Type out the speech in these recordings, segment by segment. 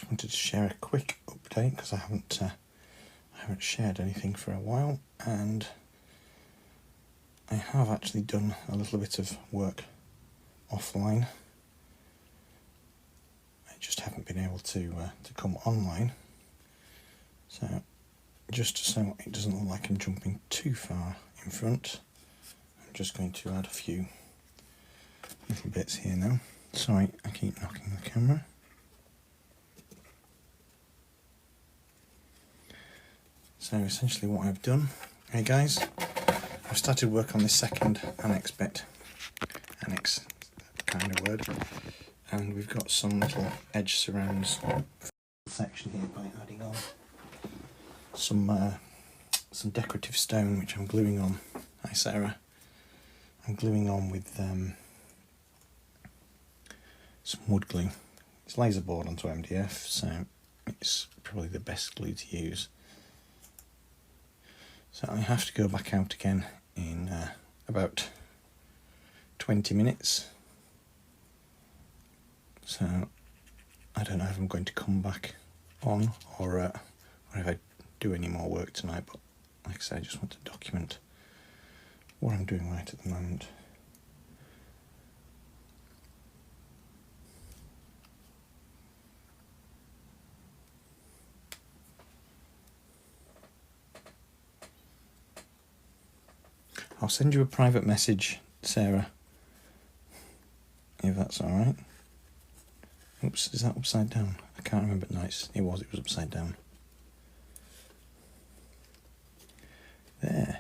wanted to share a quick update because I haven't shared anything for a while, and I have actually done a little bit of work offline. I just haven't been able to come online. So just so it doesn't look like I'm jumping too far in front, I'm just going to add a few little bits here now. Sorry, I keep knocking the camera. So essentially what I've done, hey guys, I've started work on this second annex bit. Annex, kind of word. And we've got some little edge surrounds section here by adding on some decorative stone which I'm gluing on. Hi Sarah. I'm gluing on with some wood glue. It's laser board onto MDF, so it's probably the best glue to use. So I have to go back out again in about 20 minutes. So I don't know if I'm going to come back on or if I do any more work tonight, but like I say, I just want to document what I'm doing right at the moment. I'll send you a private message, Sarah, if that's alright. Oops, is that upside down? I can't remember. No, it was upside down. There.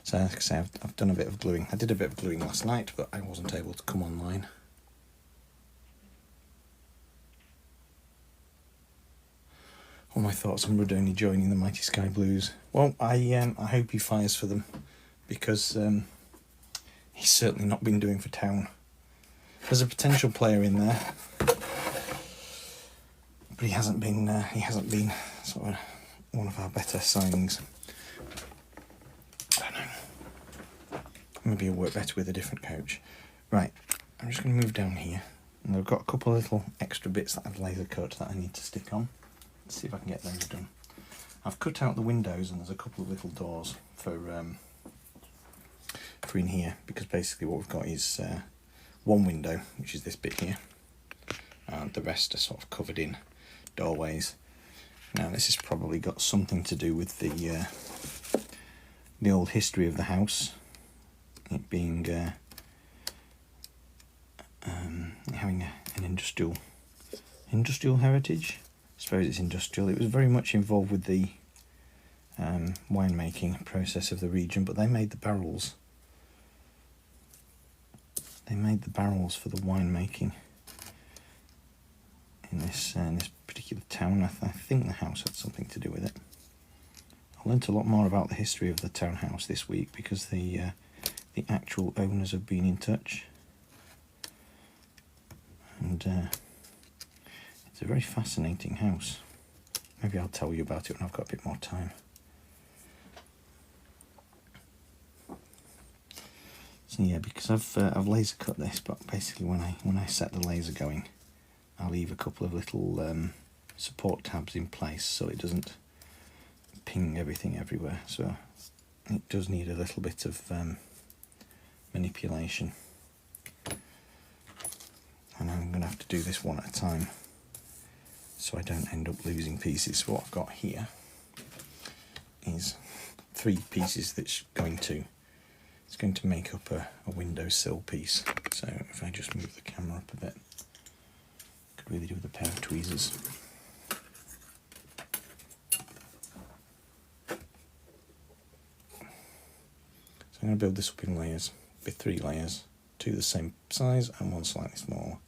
So like I say, I've done a bit of gluing. I did a bit of gluing last night, but I wasn't able to come online. All my thoughts on Rudoni joining the Mighty Sky Blues. Well, I hope he fires for them, because he's certainly not been doing for town. There's a potential player in there, but he hasn't been sort of one of our better signings. I don't know. Maybe it'll work better with a different coach. Right, I'm just going to move down here, and I've got a couple of little extra bits that I've laser cut that I need to stick on. Let's see if I can get those done. I've cut out the windows, and there's a couple of little doors for in here, because basically what we've got is one window, which is this bit here, and the rest are sort of covered in doorways. Now this has probably got something to do with the old history of the house, it being having an industrial heritage. I suppose it's industrial. It was very much involved with the winemaking process of the region, but they made the barrels. They made the barrels for the winemaking in this particular town. I think the house had something to do with it. I learnt a lot more about the history of the townhouse this week because the actual owners have been in touch, and it's a very fascinating house. Maybe I'll tell you about it when I've got a bit more time. So yeah, because I've laser cut this, but basically when I set the laser going, I'll leave a couple of little support tabs in place so it doesn't ping everything everywhere. So it does need a little bit of manipulation, and I'm going to have to do this one at a time so I don't end up losing pieces. So what I've got here is 3 pieces that's going to make up a windowsill piece. So if I just move the camera up a bit, I could really do with a pair of tweezers. So I'm going to build this up in layers, with 3 layers, 2 the same size and 1 slightly smaller.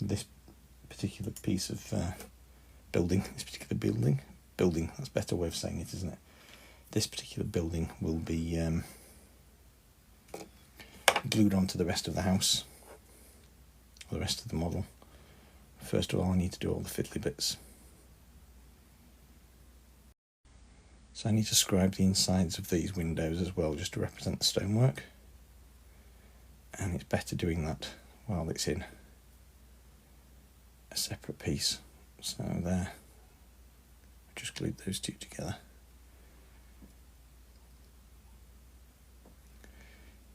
This particular piece of building, that's a better way of saying it, isn't it? This particular building will be glued onto the rest of the house, or the rest of the model. First of all, I need to do all the fiddly bits. So I need to scribe the insides of these windows as well, just to represent the stonework. And it's better doing that while it's in a separate piece. So there, I've just glued those two together.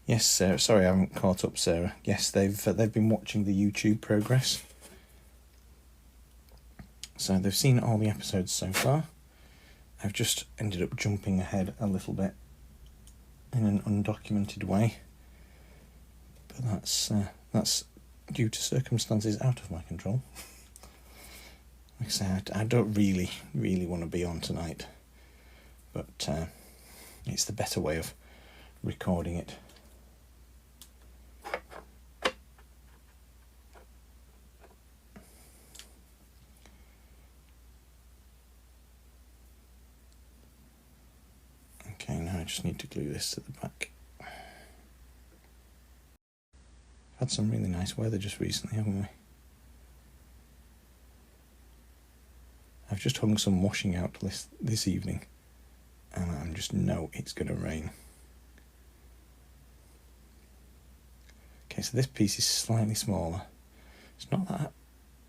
Yes, Sarah. Sorry, I haven't caught up, Sarah. Yes, they've been watching the YouTube progress. So they've seen all the episodes so far. I've just ended up jumping ahead a little bit in an undocumented way, but that's due to circumstances out of my control. Like I said, I don't really want to be on tonight, but it's the better way of recording it. Okay, now I just need to glue this to the back. Had some really nice weather just recently, haven't we? I've just hung some washing out this evening, and I just know it's going to rain. Okay, so this piece is slightly smaller. It's not that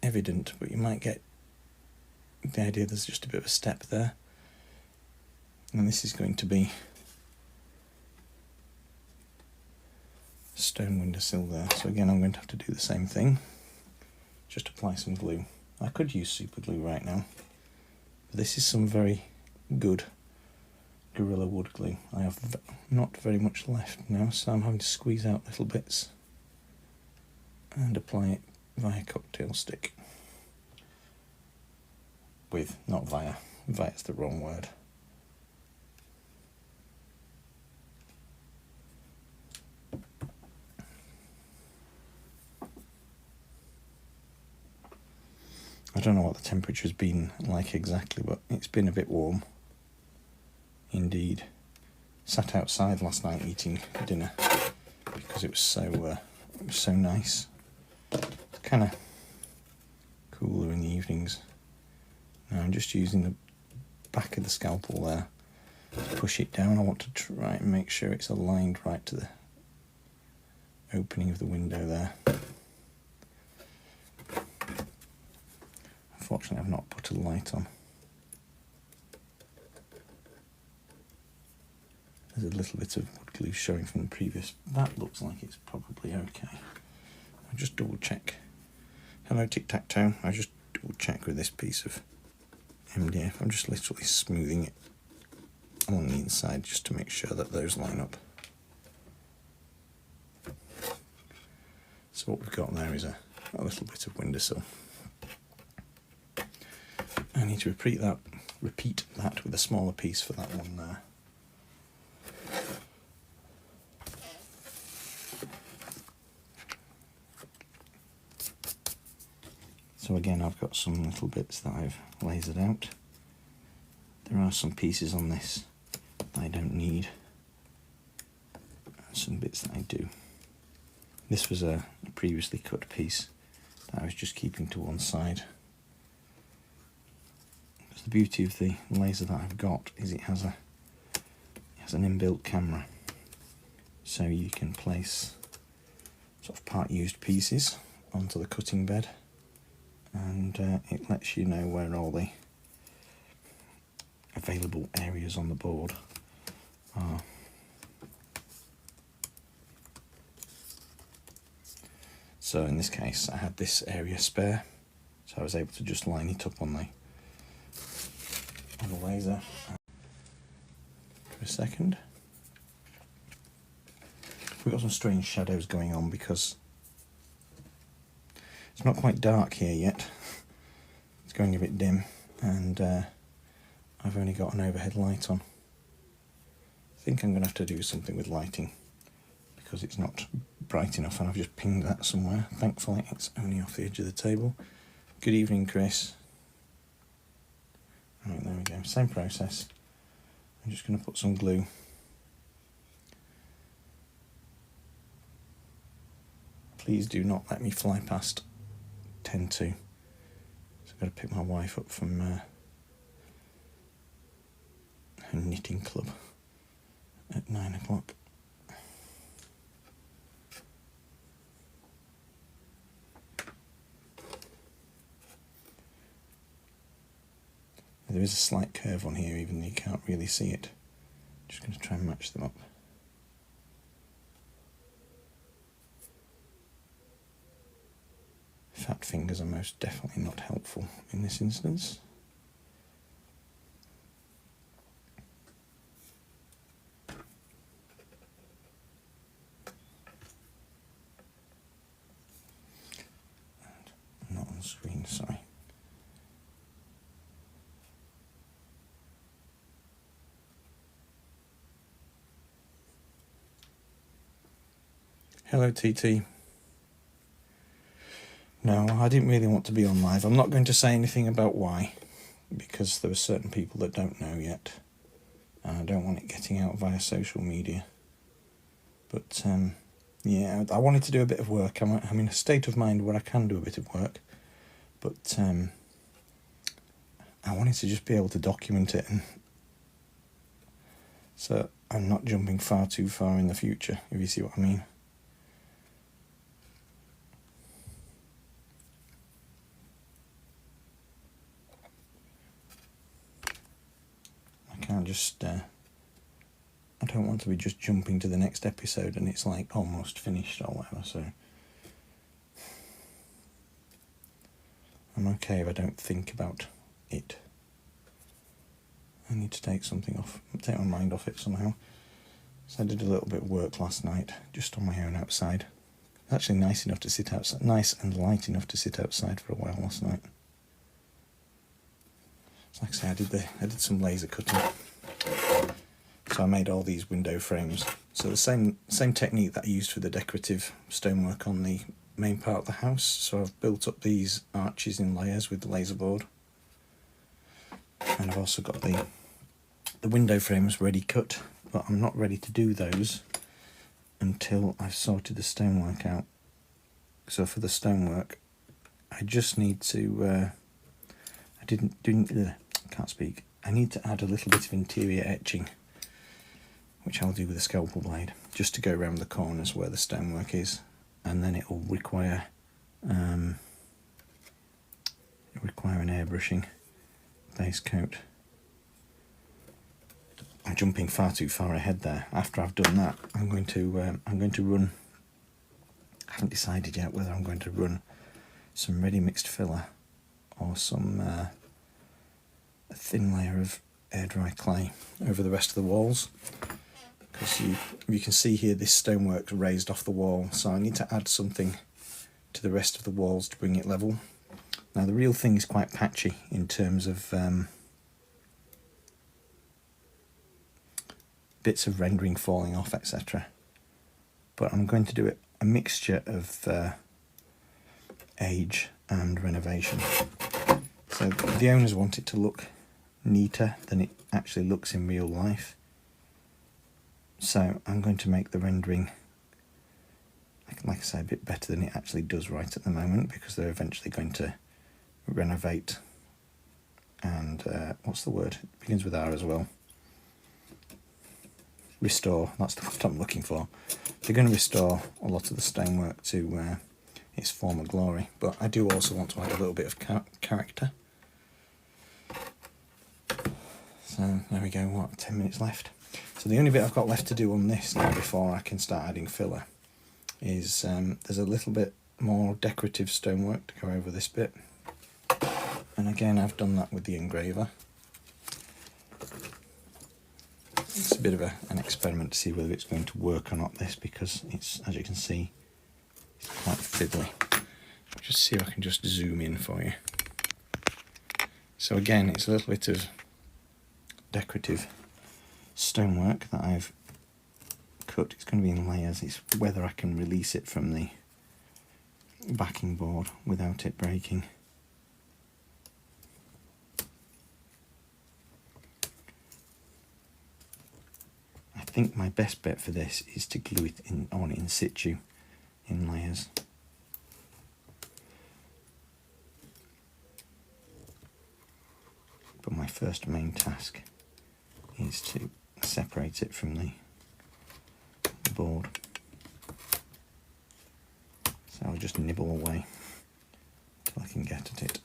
evident, but you might get the idea there's just a bit of a step there. And this is going to be a stone windowsill there. So again, I'm going to have to do the same thing. Just apply some glue. I could use super glue right now, but this is some very good Gorilla Wood glue. I have not very much left now, so I'm having to squeeze out little bits and apply it via cocktail stick. Not via. Via's the wrong word. I don't know what the temperature's been like exactly, but it's been a bit warm indeed. Sat outside last night eating dinner because it was so nice. It's kind of cooler in the evenings. Now I'm just using the back of the scalpel there to push it down. I want to try and make sure it's aligned right to the opening of the window there. Unfortunately, I've not put a light on. There's a little bit of wood glue showing from the previous. That looks like it's probably okay. I'll just double check. Hello, tic-tac-toe. I just double check with this piece of MDF. I'm just literally smoothing it along the inside just to make sure that those line up. So what we've got there is a little bit of windowsill. I need to repeat that with a smaller piece for that one there. So again, I've got some little bits that I've lasered out. There are some pieces on this that I don't need, and some bits that I do. This was a previously cut piece that I was just keeping to one side. The beauty of the laser that I've got is it has an inbuilt camera, so you can place sort of part used pieces onto the cutting bed, and it lets you know where all the available areas on the board are. So in this case I had this area spare, so I was able to just line it up on the laser. For a second, we've got some strange shadows going on because it's not quite dark here yet. It's going a bit dim, and I've only got an overhead light on. I think I'm going to have to do something with lighting because it's not bright enough, and I've just pinged that somewhere. Thankfully it's only off the edge of the table. Good evening, Chris. Right, there we go, same process. I'm just going to put some glue. Please do not let me fly past 10 to. So I've got to pick my wife up from her a knitting club at 9 o'clock. There is a slight curve on here, even though you can't really see it. Just going to try and match them up. Fat fingers are most definitely not helpful in this instance. And not on screen, sorry. Hello TT. No, I didn't really want to be on live. I'm not going to say anything about why, because there are certain people that don't know yet, and I don't want it getting out via social media. But yeah, I wanted to do a bit of work. I'm in a state of mind where I can do a bit of work, but I wanted to just be able to document it, and so I'm not jumping far too far in the future, if you see what I mean. I can't just, I don't want to be just jumping to the next episode and it's like almost finished or whatever, so I'm okay if I don't think about it. I need to take something off, take my mind off it somehow. So I did a little bit of work last night, just on my own outside. Actually nice enough to sit outside, nice and light enough to sit outside for a while last night. So like I say, I did some laser cutting. So I made all these window frames. So the same technique that I used for the decorative stonework on the main part of the house. So I've built up these arches in layers with the laser board. And I've also got the window frames ready cut, but I'm not ready to do those until I've sorted the stonework out. So for the stonework, I just need to, I need to add a little bit of interior etching, which I'll do with a scalpel blade, just to go around the corners where the stonework is, and then it will require an airbrushing base coat. I'm jumping far too far ahead there. After I've done that, I'm going to run. I haven't decided yet whether I'm going to run some ready mixed filler or some a thin layer of air dry clay over the rest of the walls. Because you can see here this stonework's raised off the wall, so I need to add something to the rest of the walls to bring it level. Now the real thing is quite patchy in terms of bits of rendering falling off, etc. But I'm going to do a mixture of age and renovation. So the owners want it to look neater than it actually looks in real life. So I'm going to make the rendering, like I say, a bit better than it actually does right at the moment, because they're eventually going to renovate and, what's the word? It begins with R as well. Restore, that's the word I'm looking for. They're going to restore a lot of the stonework to its former glory, but I do also want to add a little bit of character. So there we go, 10 minutes left. So the only bit I've got left to do on this now before I can start adding filler is there's a little bit more decorative stonework to go over this bit. And again, I've done that with the engraver. It's a bit of an experiment to see whether it's going to work or not, this, because it's, as you can see, it's quite fiddly. Just see if I can just zoom in for you. So again, it's a little bit of decorative stonework that I've cut. It's going to be in layers. It's whether I can release it from the backing board without it breaking. I think my best bet for this is to glue it on in situ in layers. But my first main task is to separate it from the board. So I'll just nibble away till I can get at it.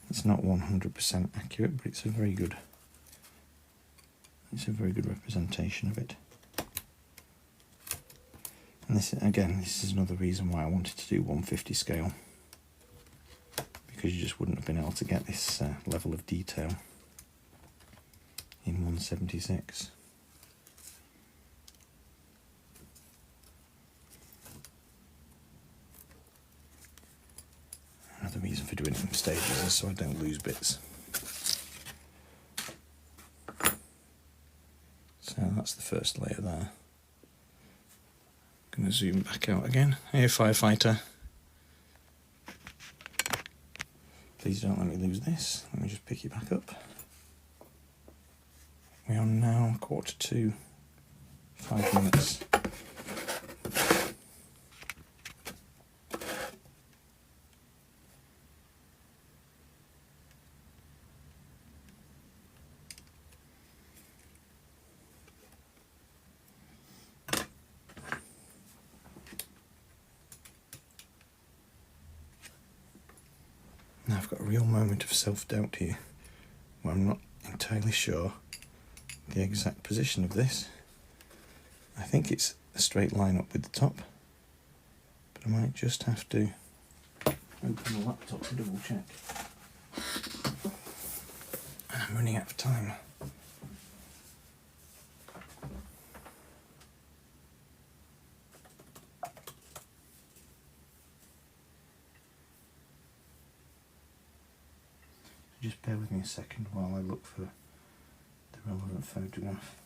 It's not 100% accurate, but it's a very good representation of it. And this is another reason why I wanted to do 150 scale, because you just wouldn't have been able to get this level of detail in 176. Another reason for doing it in stages is so I don't lose bits. So that's the first layer there. Going to zoom back out again. Hey, firefighter. Please don't let me lose this. Let me just pick it back up. We are now 1:45, 5 minutes. Now I've got a real moment of self-doubt here, where I'm not entirely sure the exact position of this. I think it's a straight line up with the top, but I might just have to open the laptop to double check. And I'm running out of time. Just bear with me a second while I look for the relevant photograph.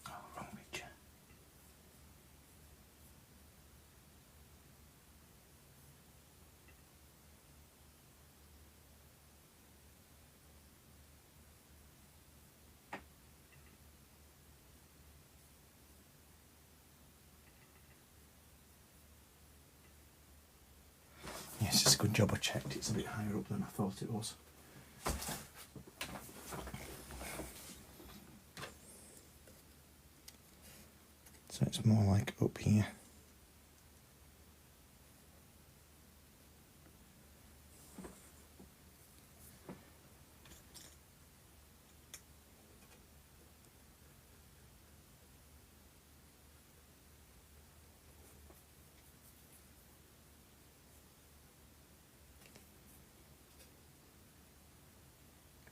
Oh, wrong picture. Yes, it's a good job I checked. It's a bit higher up than I thought it was. So it's more like up here.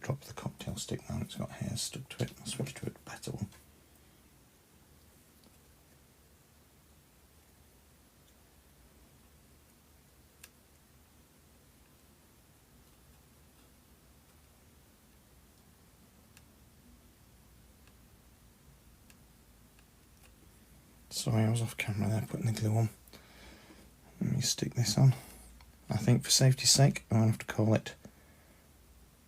Drop the cocktail stick now, it's got hairs stuck to it. I'll switch to a better one. Sorry, I was off camera there putting the glue on. Let me stick this on. I think for safety's sake I'm going to have to call it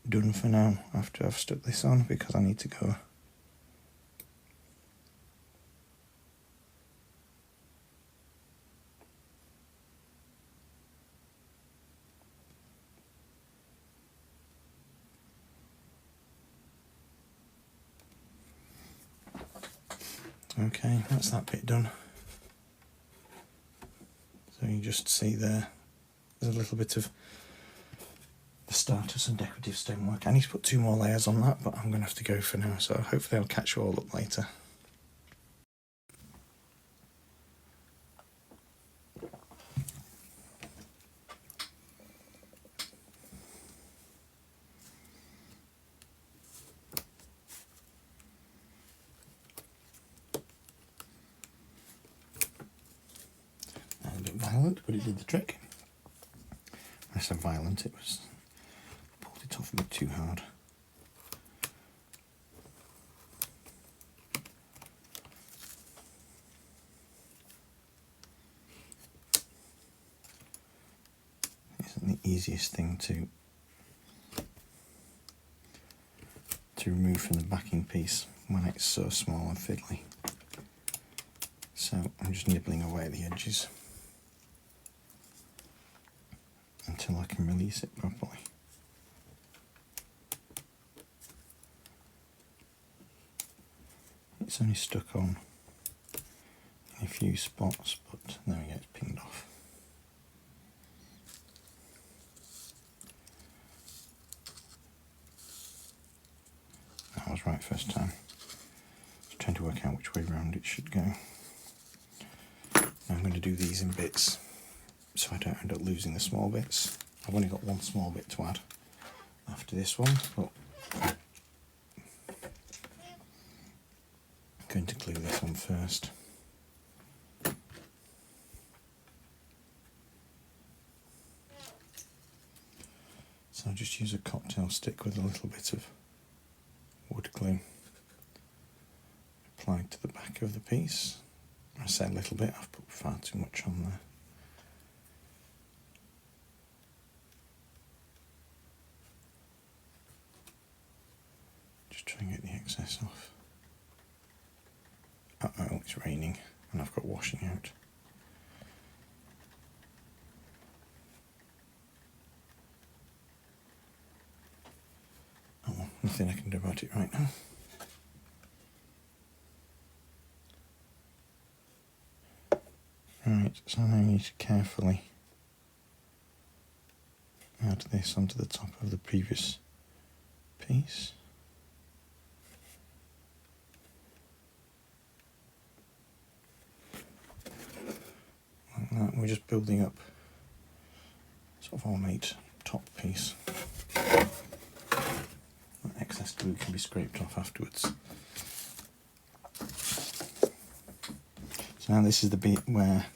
done for now after I've stuck this on, because I need to go. Okay, that's that bit done. So you just see there's a little bit of the start of some decorative stonework. I need to put 2 more layers on that, but I'm going to have to go for now, so hopefully I'll catch you all up later. A bit violent, but it did the trick. When I said violent, it was pulled it off a bit too hard. Isn't the easiest thing to to remove from the backing piece when it's so small and fiddly. So I'm just nibbling away at the edges until I can release it properly. It's only stuck on in a few spots, but there we go, it's pinged off. I was right first time. Just trying to work out which way round it should go. Now I'm going to do these in bits so I don't end up losing the small bits. I've only got one small bit to add after this one, but I'm going to glue this on first. So I'll just use a cocktail stick with a little bit of wood glue applied to the back of the piece. I say a little bit, I've put far too much on there. Just try and get the excess off. Uh-oh, it's raining and I've got washing out. Oh well, nothing I can do about it right now. Right, so now I need to carefully add this onto the top of the previous piece. Like that, we're just building up sort of ornate top piece. That excess glue can be scraped off afterwards. So now this is the bit where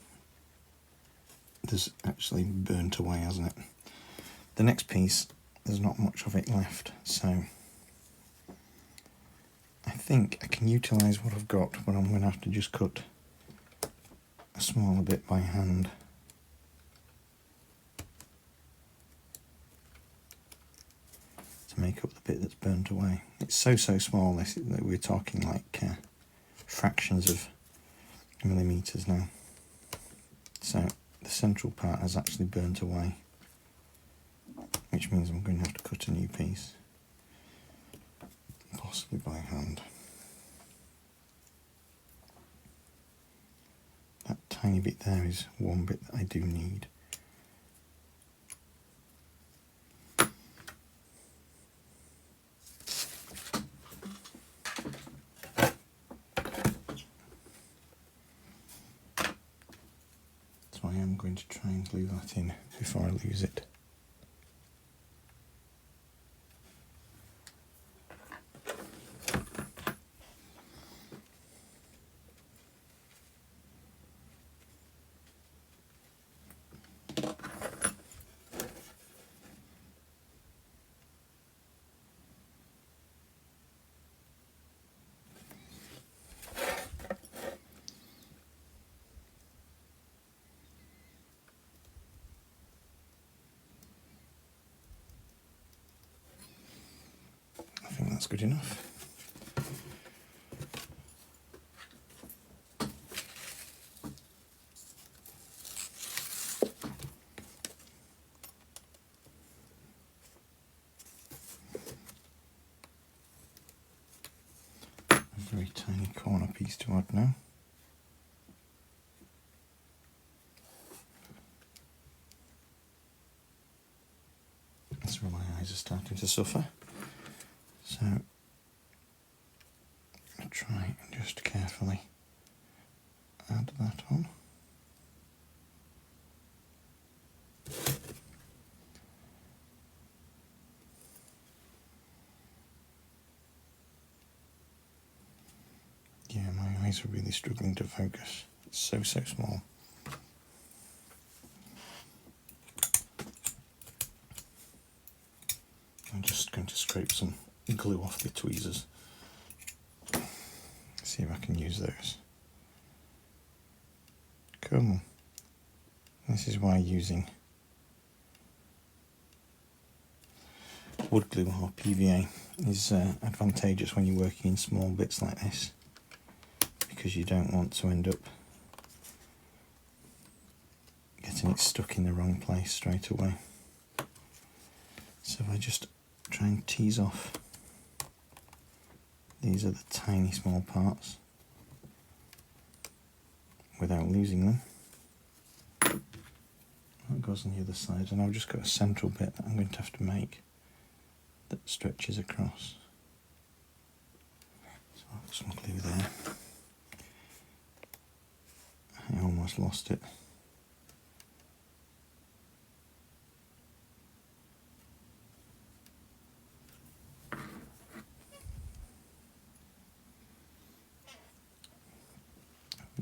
there's actually burnt away, hasn't it? The next piece, there's not much of it left, so I think I can utilise what I've got, but I'm going to have to just cut a smaller bit by hand. To make up the bit that's burnt away. It's so small this that we're talking like fractions of millimetres now. So the central part has actually burnt away, which means I'm going to have to cut a new piece, possibly by hand. That tiny bit there is one bit that I do need. So I am going to try and glue that in before I lose it. I think that's good enough. A very tiny corner piece to add now. That's where my eyes are starting to suffer. So I'll try and just carefully add that on. Yeah, my eyes are really struggling to focus. It's so small. I'm just going to scrape some glue off the tweezers. See if I can use those. Cool. This is why using wood glue or PVA is advantageous when you're working in small bits like this, because you don't want to end up getting it stuck in the wrong place straight away. So if I just try and tease off, these are the tiny small parts without losing them. That goes on the other side, and I've just got a central bit that I'm going to have to make that stretches across. So I'll put some glue there. I almost lost it.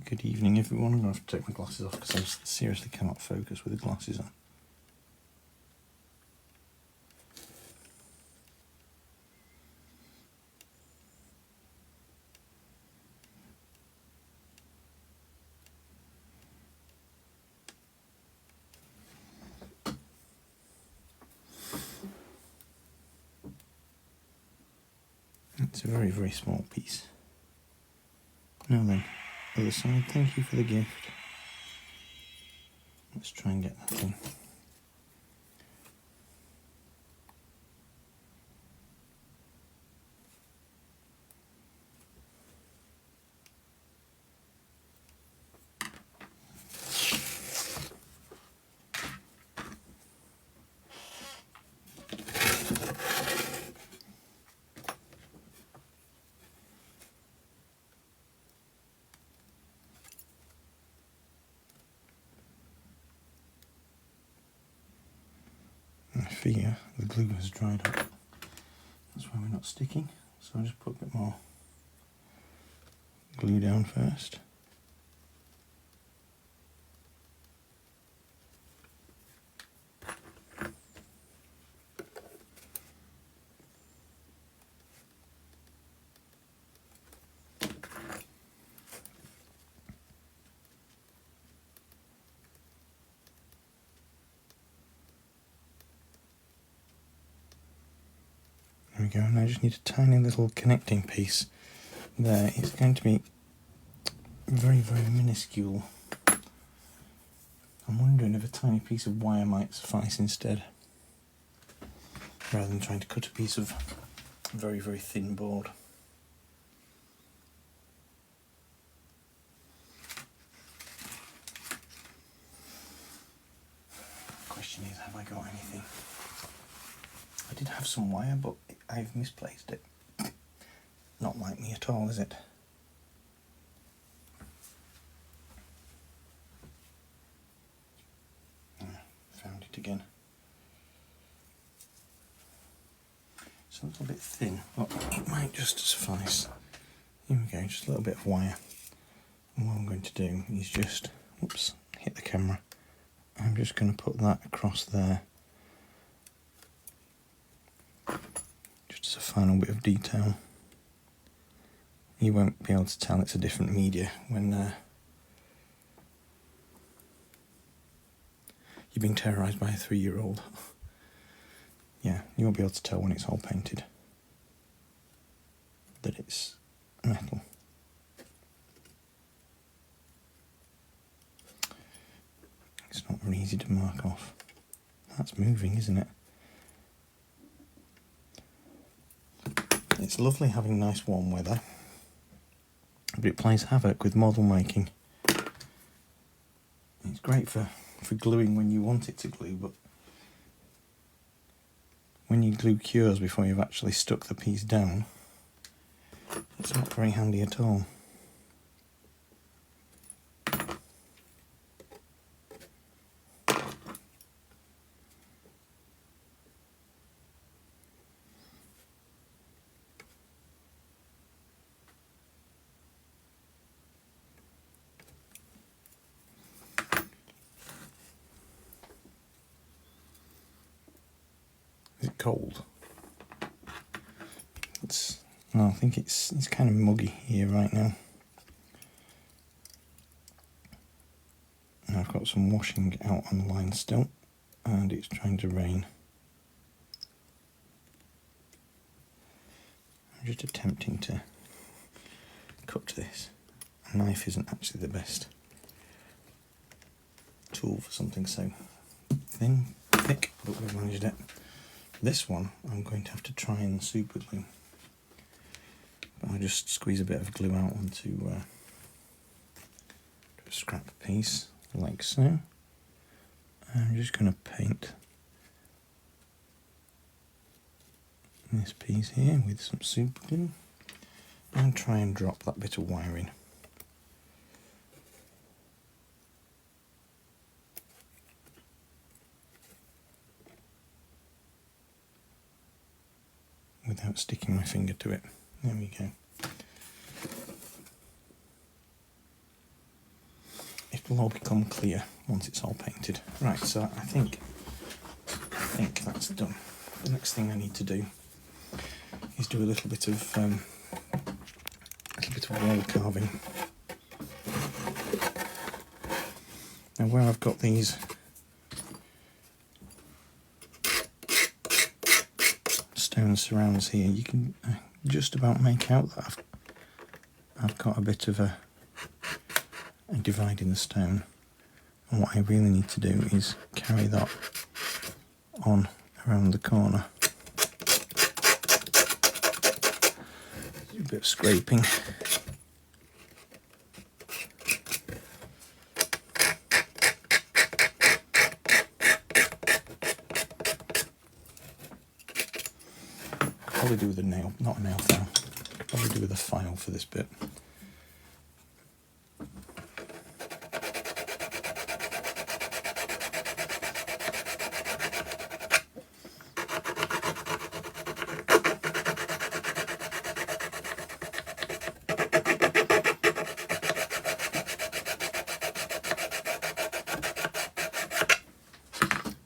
Good evening everyone. I'm going to have to take my glasses off because I seriously cannot focus with the glasses on. It's a very, very small piece. Now then, other side, thank you for the gift. Let's try and get that in. I fear the glue has dried up. That's why we're not sticking. So I'll just put a bit more glue down first. There we go, and I just need a tiny little connecting piece there. It's going to be very, very minuscule. I'm wondering if a tiny piece of wire might suffice instead, rather than trying to cut a piece of very, very thin board. The question is, have I got anything? I did have some wire, but I've misplaced it. Not like me at all, is it? Found it again. It's a little bit thin, but it might just suffice. Here we go, just a little bit of wire. And what I'm going to do is just, whoops, hit the camera. I'm just going to put that across there. Just as a final bit of detail. You won't be able to tell it's a different media when you're being terrorised by a 3-year-old. Yeah, you won't be able to tell when it's all painted that it's metal. It's not very easy to mark off. That's moving, isn't it? It's lovely having nice warm weather, but it plays havoc with model making. It's great for gluing when you want it to glue, but when your glue cures before you've actually stuck the piece down, it's not very handy at all. Is it cold? I think it's kind of muggy here right now. And I've got some washing out on the line still, and it's trying to rain. I'm just attempting to cut this. A knife isn't actually the best tool for something so thin, thick, but we've managed it. This one I'm going to have to try and super glue. But I'll just squeeze a bit of glue out onto a scrap piece like so. I'm just going to paint this piece here with some super glue and try and drop that bit of wire in. Without sticking my finger to it. There we go. It'll all become clear once it's all painted. Right, so I think that's done. The next thing I need to do is do a little bit of wall carving. Now where I've got these stone surrounds here, you can just about make out that I've got a bit of a divide in the stone, and what I really need to do is carry that on around the corner. Do a bit of scraping. Probably do with a nail, not a nail file. Probably do with a file for this bit.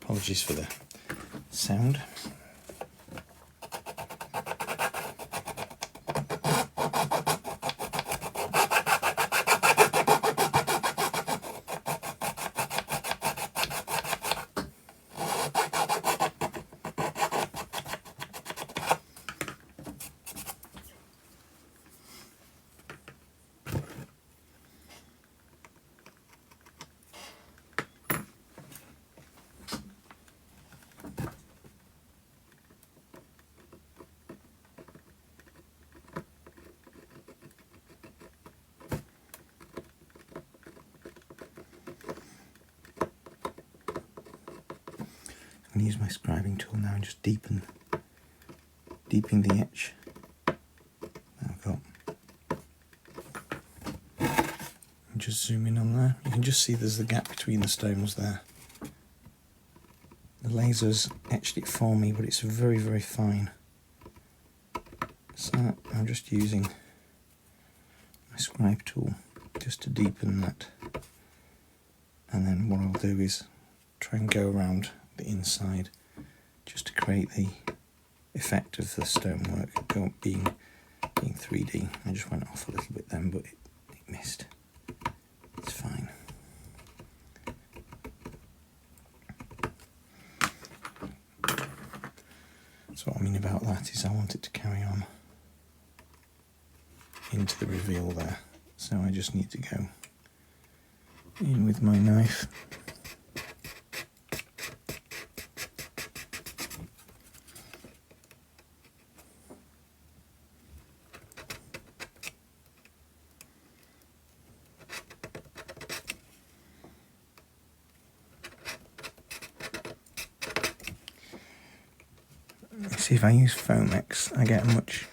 Apologies for the sound. I'm going to use my scribing tool now and just deepen the etch that I've got. And just zoom in on there. You can just see there's the gap between the stones there. The laser's etched it for me, but it's very, very fine. So I'm just using my scribe tool just to deepen that. And then what I'll do is try and go around the inside just to create the effect of the stonework being 3D. I just went off a little bit then, but it missed. It's fine. So what I mean about that is I want it to carry on into the reveal there. So I just need to go in with my knife. See, if I use Foamex, I get a much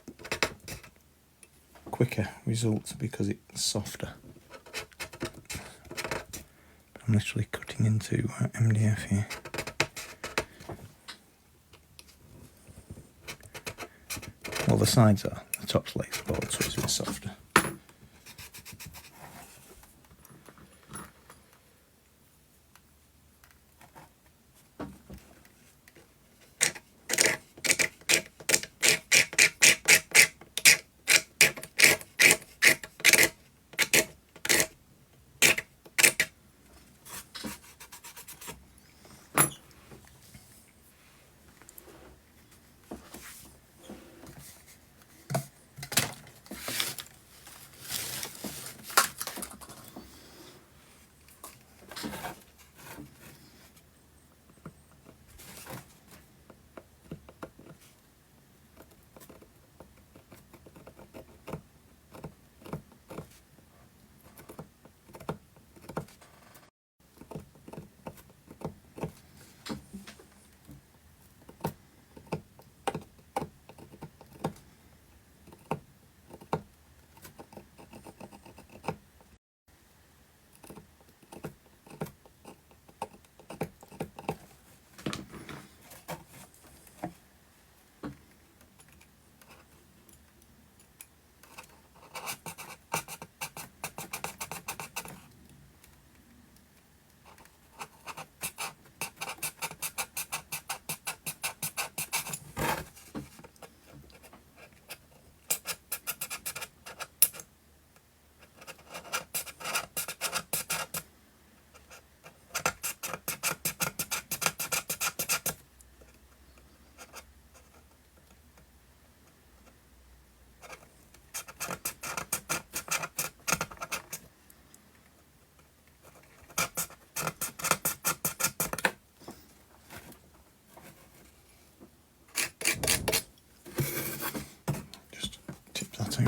quicker result because it's softer. I'm literally cutting into MDF here. Well, the sides are, the top's laser board, so it's a bit softer.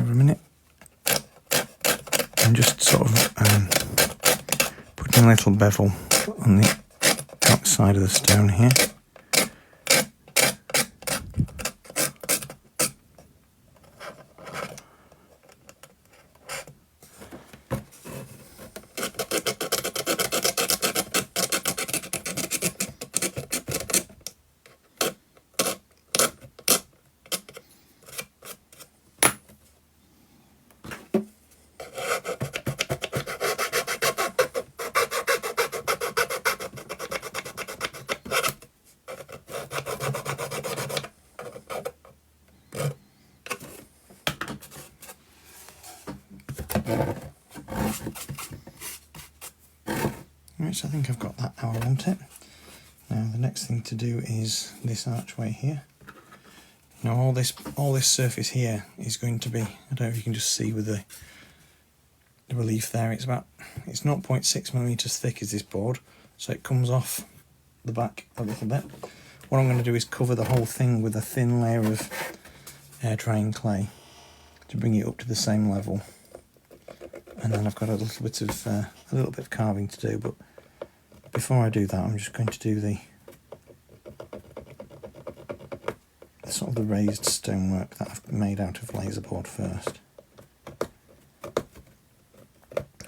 over a minute. I'm just sort of putting a little bevel on the outside of the stone here. Right, so I think I've got that how I want it. Now the next thing to do is this archway here. Now all this surface here is going to be, I don't know if you can just see with the relief there, it's 0.6mm thick is this board, so it comes off the back a little bit. What I'm going to do is cover the whole thing with a thin layer of air drying clay to bring it up to the same level. And then I've got a little bit of carving to do, but before I do that, I'm just going to do the sort of the raised stonework that I've made out of laserboard first.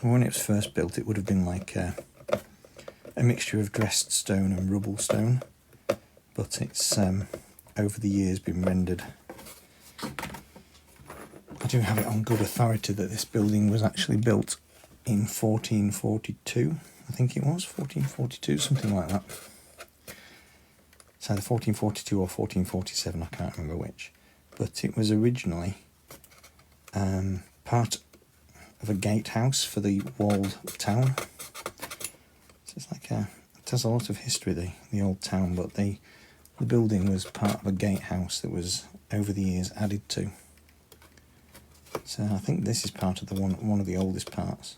When it was first built, it would have been like a mixture of dressed stone and rubble stone, but it's over the years been rendered. I do have it on good authority that this building was actually built in 1442, I think it was, 1442, something like that. It's either 1442 or 1447, I can't remember which. But it was originally part of a gatehouse for the walled town. So it's like it has a lot of history, the old town, but the building was part of a gatehouse that was over the years added to. So I think this is part of one of the oldest parts.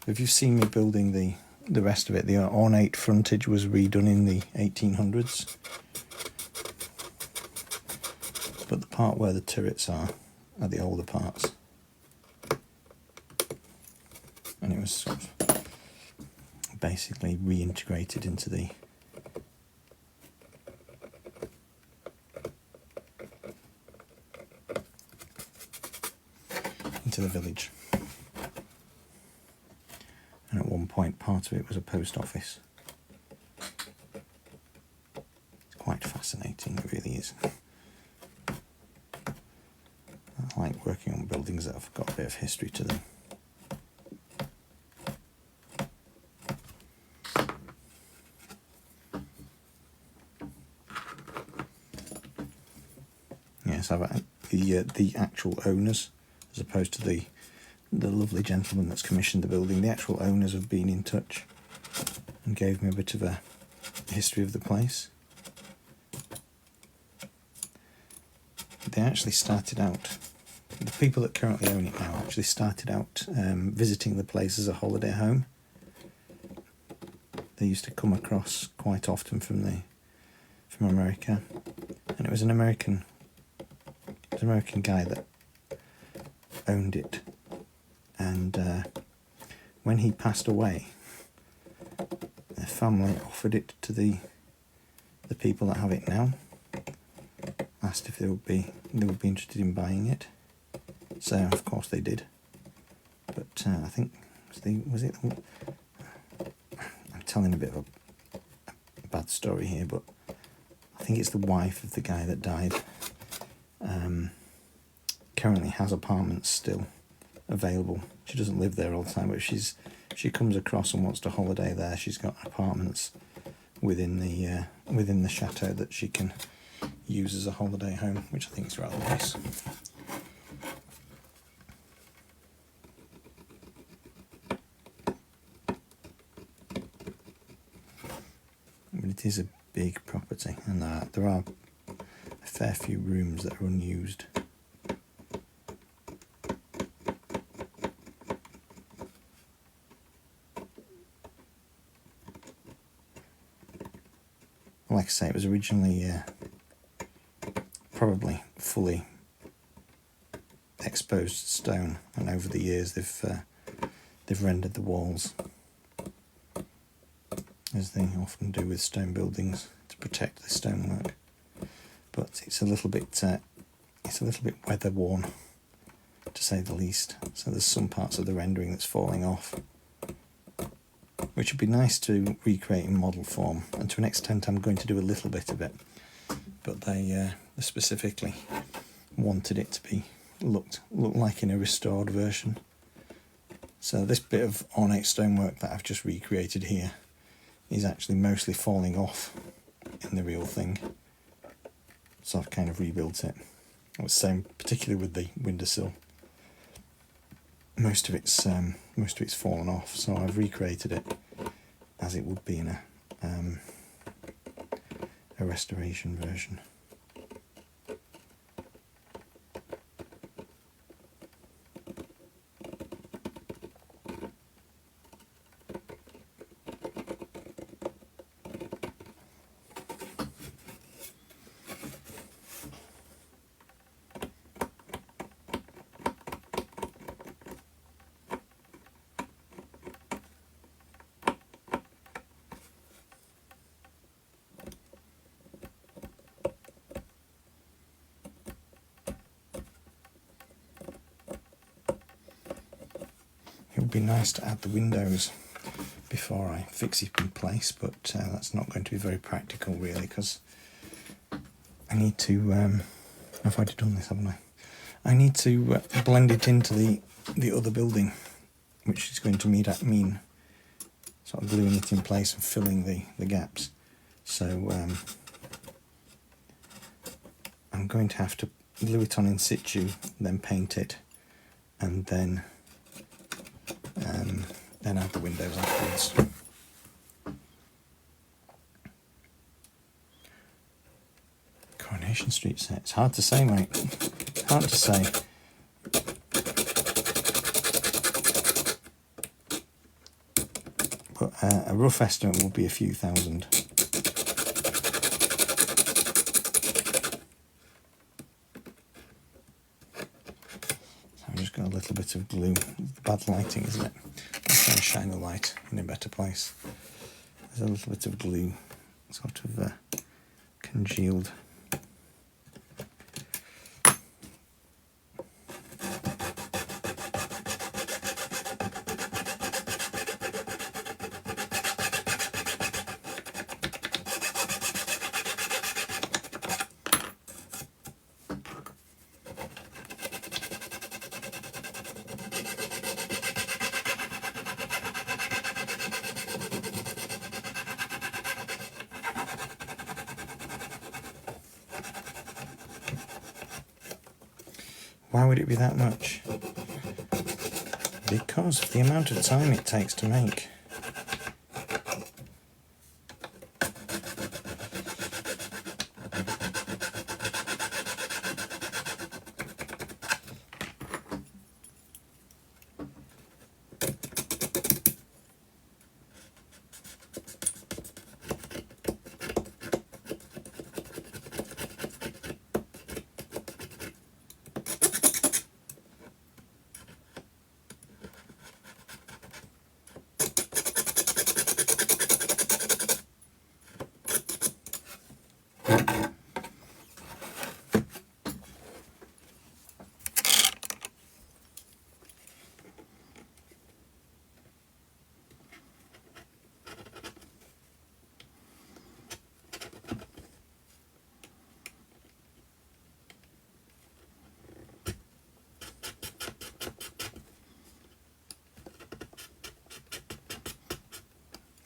If you've seen me building the rest of it, the ornate frontage was redone in the 1800s. But the part where the turrets are the older parts. And it was sort of basically reintegrated into the village. And at one point part of it was a post office. It's quite fascinating, it really is. I like working on buildings that have got a bit of history to them. Yes, I've the actual owners, as opposed to the lovely gentleman that's commissioned the building. The actual owners have been in touch and gave me a bit of a history of the place. They actually started out, the people that currently own it now actually started out visiting the place as a holiday home. They used to come across quite often from America, and it was an American guy that owned it, and when he passed away, the family offered it to the people that have it now, asked if they would be interested in buying it. So of course they did, but I think I'm telling a bit of a bad story here, but I think it's the wife of the guy that died. Currently has apartments still available. She doesn't live there all the time, but she comes across and wants to holiday there. She's got apartments within the chateau that she can use as a holiday home, which I think is rather nice. But it is a big property, and there are a fair few rooms that are unused. Like I say, it was originally probably fully exposed stone, and over the years they've rendered the walls, as they often do with stone buildings, to protect the stonework. But it's a little bit weather worn, to say the least. So there's some parts of the rendering that's falling off, which would be nice to recreate in model form, and to an extent I'm going to do a little bit of it. But they specifically wanted it to be look like in a restored version. So this bit of ornate stonework that I've just recreated here is actually mostly falling off in the real thing. So I've kind of rebuilt it. I was saying, particularly with the windowsill, most of it's fallen off. So I've recreated it as it would be in a restoration version. It would be nice to add the windows before I fix it in place, but that's not going to be very practical really, because I need to, I've already done this, haven't I? I need to blend it into the other building, which is going to mean sort of gluing it in place and filling the gaps. So I'm going to have to glue it on in situ, then paint it, and then add the windows afterwards. Coronation Street set. It's hard to say, mate. Hard to say. But a rough estimate will be a few thousand. So I've just got a little bit of glue. Bad lighting, isn't it? Let's try and shine the light in a better place. There's a little bit of glue, sort of congealed. Why would it be that much? Because of the amount of time it takes to make.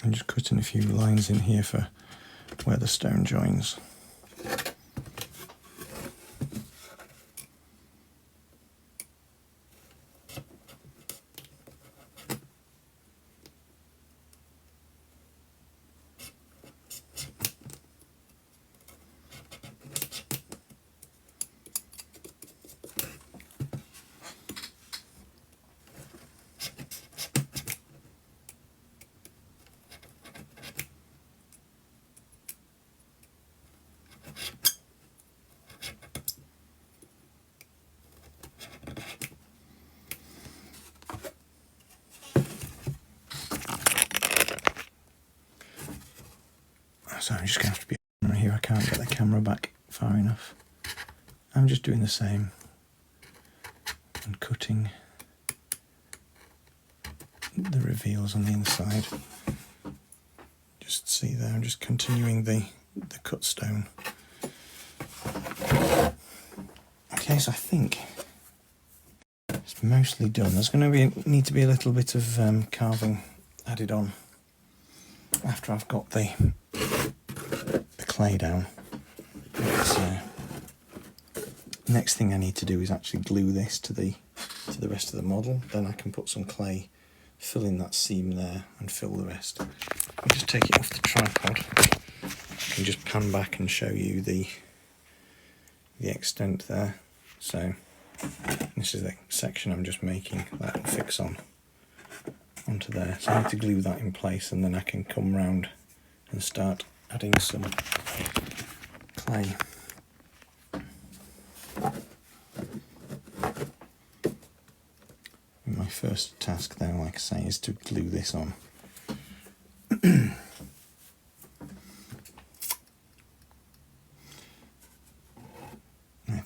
I'm just cutting a few lines in here for where the stone joins. So I'm just going to have to be right here. I can't get the camera back far enough. I'm just doing the same and cutting the reveals on the inside. Just see there, I'm just continuing the cut stone. Okay, so I think it's mostly done. There's going to need to be a little bit of carving added on after I've got the clay down. Next thing I need to do is actually glue this to the rest of the model. Then I can put some clay, fill in that seam there, and fill the rest. I'll just take it off the tripod and just pan back and show you the extent there. So this is the section I'm just making. That will fix onto there. So I need to glue that in place, and then I can come round and start adding some clay. My first task there, like I say, is to glue this on. I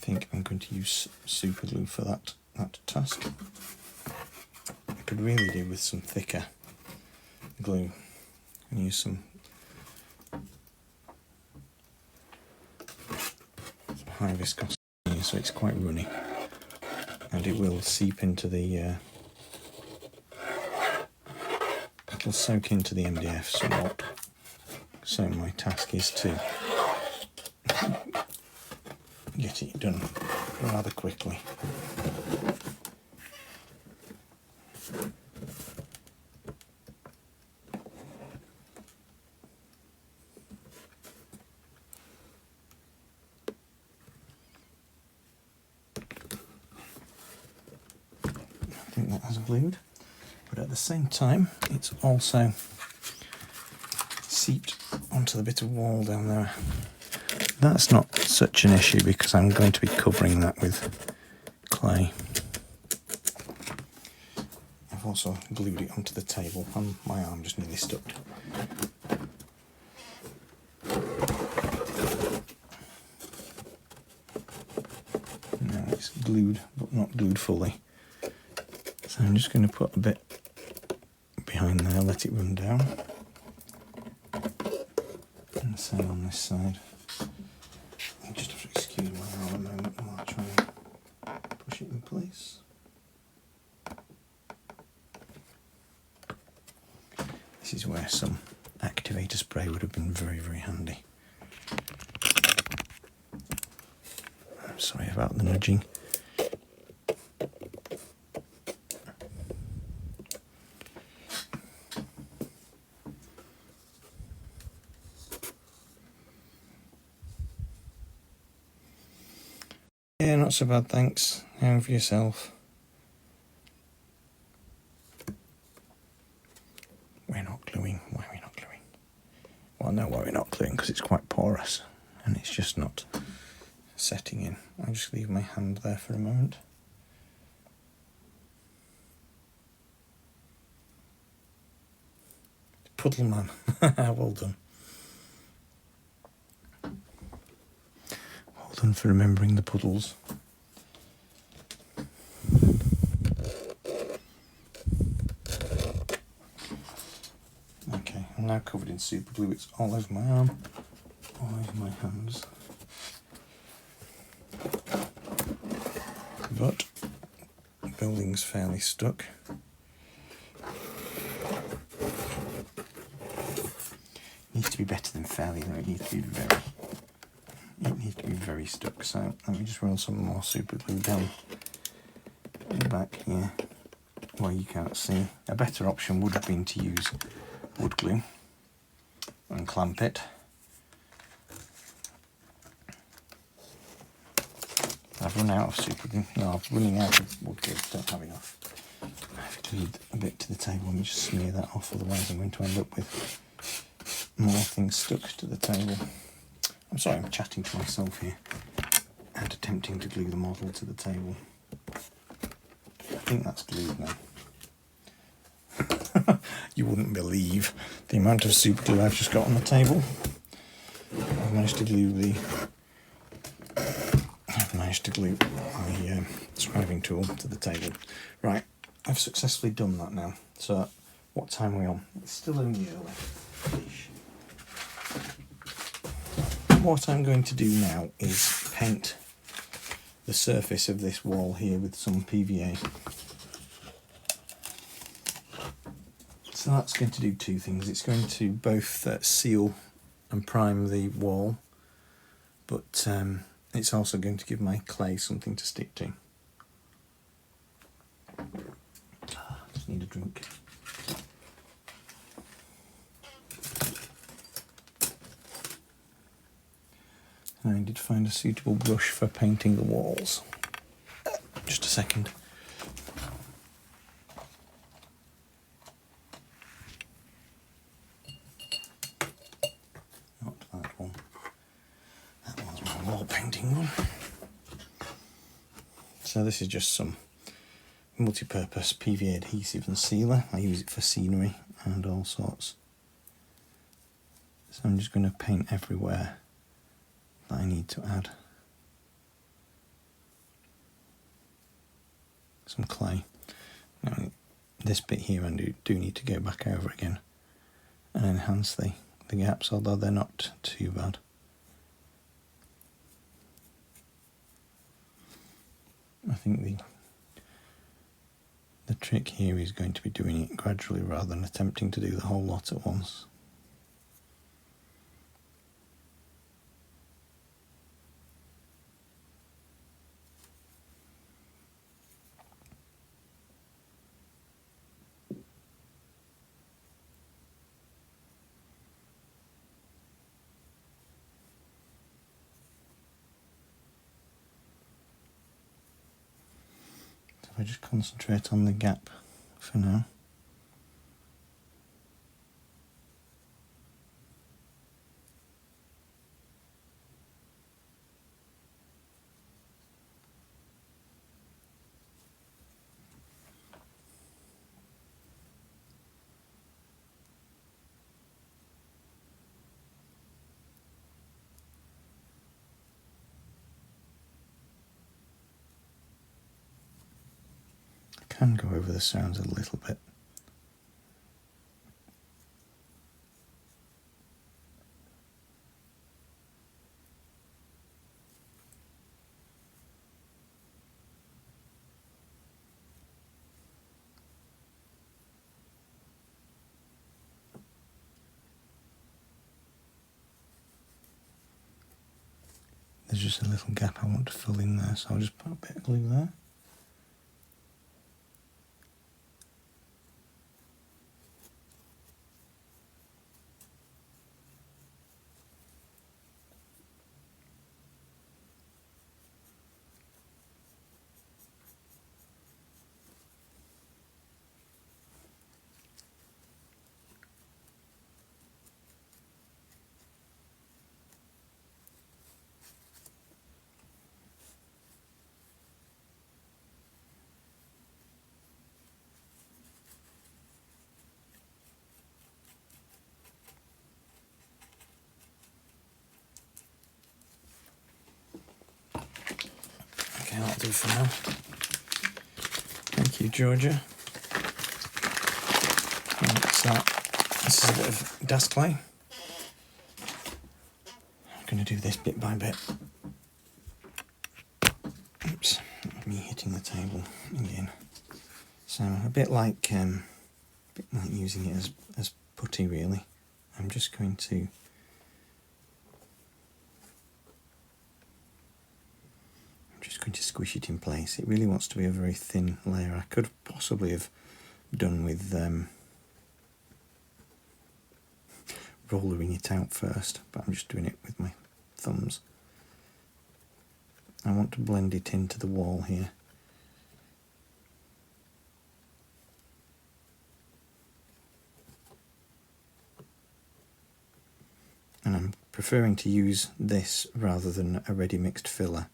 think I'm going to use super glue for that task. I could really do with some thicker glue and use some high viscosity so it's quite runny, and it will seep into the it'll soak into the MDF somewhat. So my task is to get it done rather quickly. I think that has glued, but at the same time it's also seeped onto the bit of wall down there. That's not such an issue because I'm going to be covering that with clay. I've also glued it onto the table and my arm just nearly stuck. Now it's glued but not glued fully. So I'm just going to put a bit behind there, let it run down. And the same on this side. You just have to excuse my arm a moment while I try and push it in place. This is where some activator spray would have been very, very handy. I'm sorry about the nudging. Yeah, not so bad, thanks. How for yourself? We're not gluing. Why are we not gluing? Well, I know why we're not gluing, because it's quite porous and it's just not setting in. I'll just leave my hand there for a moment. Puddle man. Well done. Well done for remembering the puddles. Okay, I'm now covered in super glue. It's all over my arm, all over my hands. But the building's fairly stuck. Needs to be better than fairly, though. It needs to be very stuck. So let me just roll some more super glue down the back here where you can't see. A better option would have been to use wood glue and clamp it. I've run out of super glue. No, I'm running out of wood glue. Don't have enough. I've glued a bit to the table. Let me just smear that off, otherwise I'm going to end up with more things stuck to the table. I'm sorry, I'm chatting to myself here and attempting to glue the model to the table. I think that's glued now. You wouldn't believe the amount of super glue I've just got on the table. managed to glue my scribing tool to the table. Right, I've successfully done that now. So what time are we on? It's still only early-ish. What I'm going to do now is paint the surface of this wall here with some PVA. So that's going to do two things. It's going to both seal and prime the wall, but it's also going to give my clay something to stick to. Just need a drink. I need to find a suitable brush for painting the walls. Just a second. Not that one. That one's my wall painting one. So this is just some multi-purpose PVA adhesive and sealer. I use it for scenery and all sorts. So I'm just going to paint everywhere that I need to add some clay. Now, this bit here I do need to go back over again and enhance the gaps, although they're not too bad. I think the trick here is going to be doing it gradually rather than attempting to do the whole lot at once. I just concentrate on the gap for now. Can go over the sounds a little bit. There's just a little gap I want to fill in there, so I'll just put a bit of glue there. Okay, that'll do for now. Thank you, Georgia. So, this is a bit of dust clay. I'm going to do this bit by bit. Oops, me hitting the table again. So a bit like using it as putty, really. I'm just going to squish it in place. It really wants to be a very thin layer. I could possibly have done with rollering it out first, but I'm just doing it with my thumbs. I want to blend it into the wall here. And I'm preferring to use this rather than a ready mixed filler,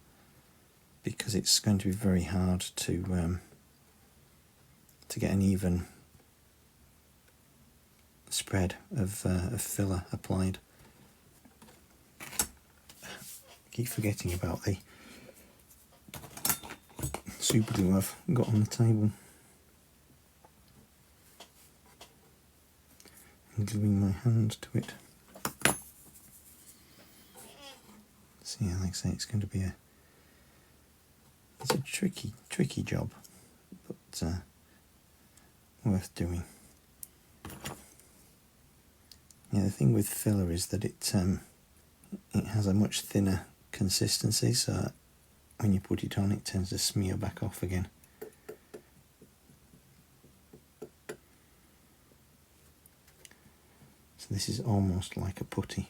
because it's going to be very hard to get an even spread of filler applied. keep forgetting about the super glue I've got on the table and gluing my hand to it. So yeah, like I say, it's going to be it's a tricky job, but worth doing. Yeah, the thing with filler is that it has a much thinner consistency, so when you put it on it tends to smear back off again. So this is almost like a putty.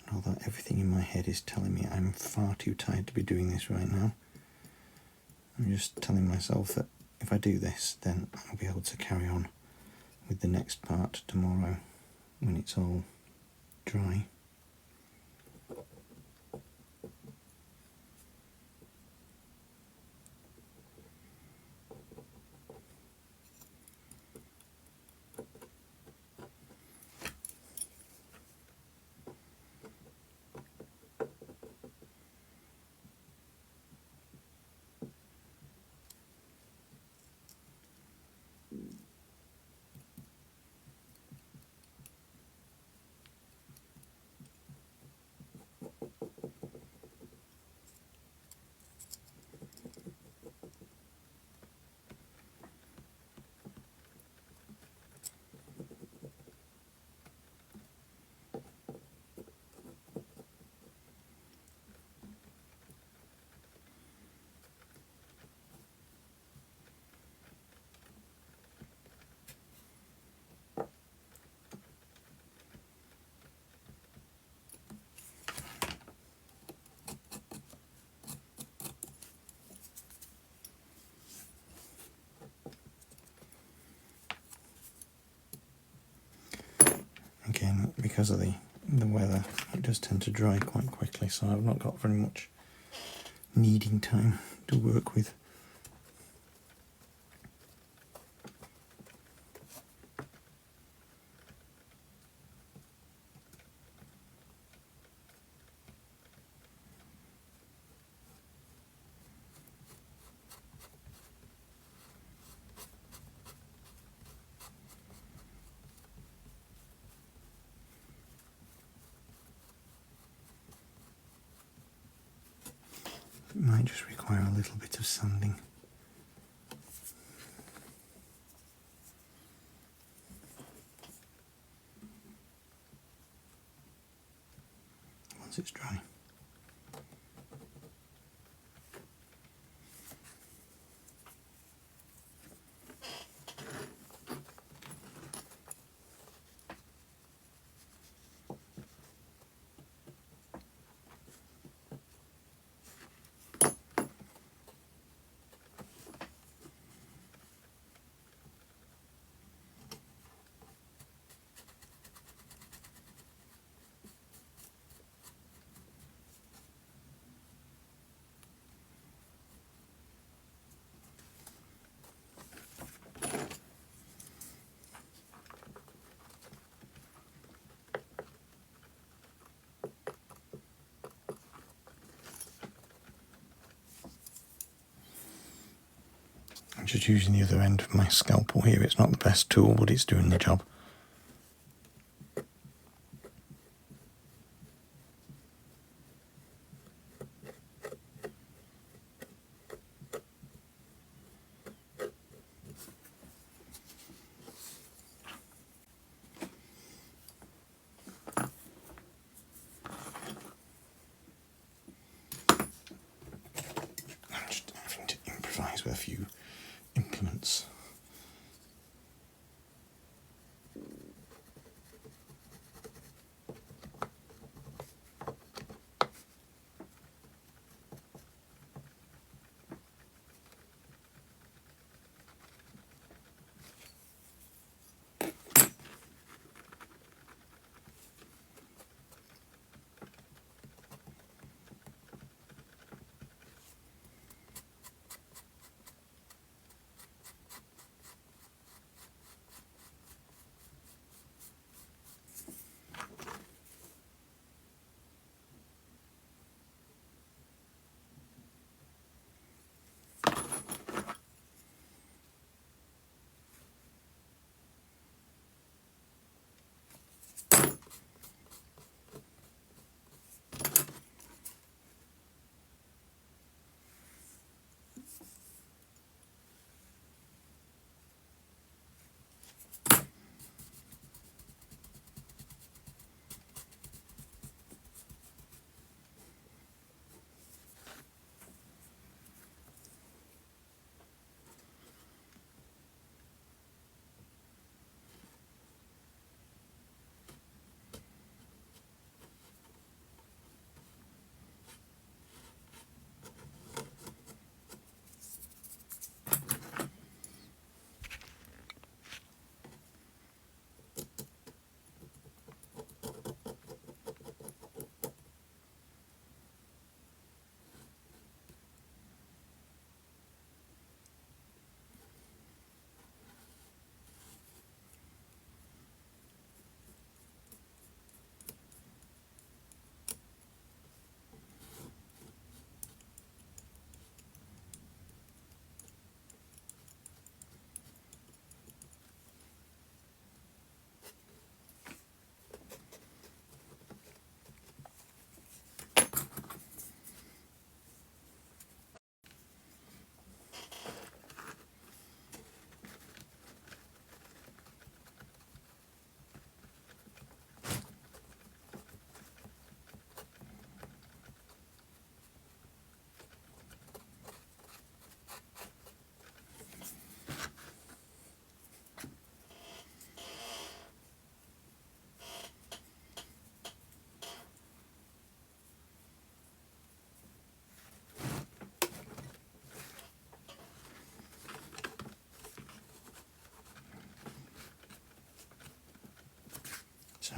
And although everything in my head is telling me I'm far too tired to be doing this right now, I'm just telling myself that if I do this, then I'll be able to carry on with the next part tomorrow when it's all dry. Again, because of the weather, it does tend to dry quite quickly, so I've not got very much kneading time to work with. It might just require a little bit of sanding. Once it's dry. I'm just using the other end of my scalpel here. It's not the best tool, but it's doing the job. I'm just having to improvise with a few implements.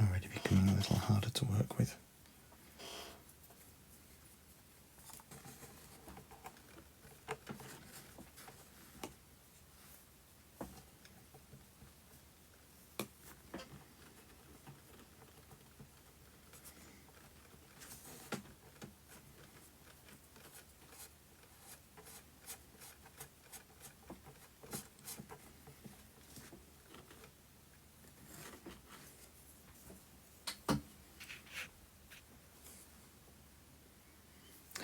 already becoming a little harder to work with.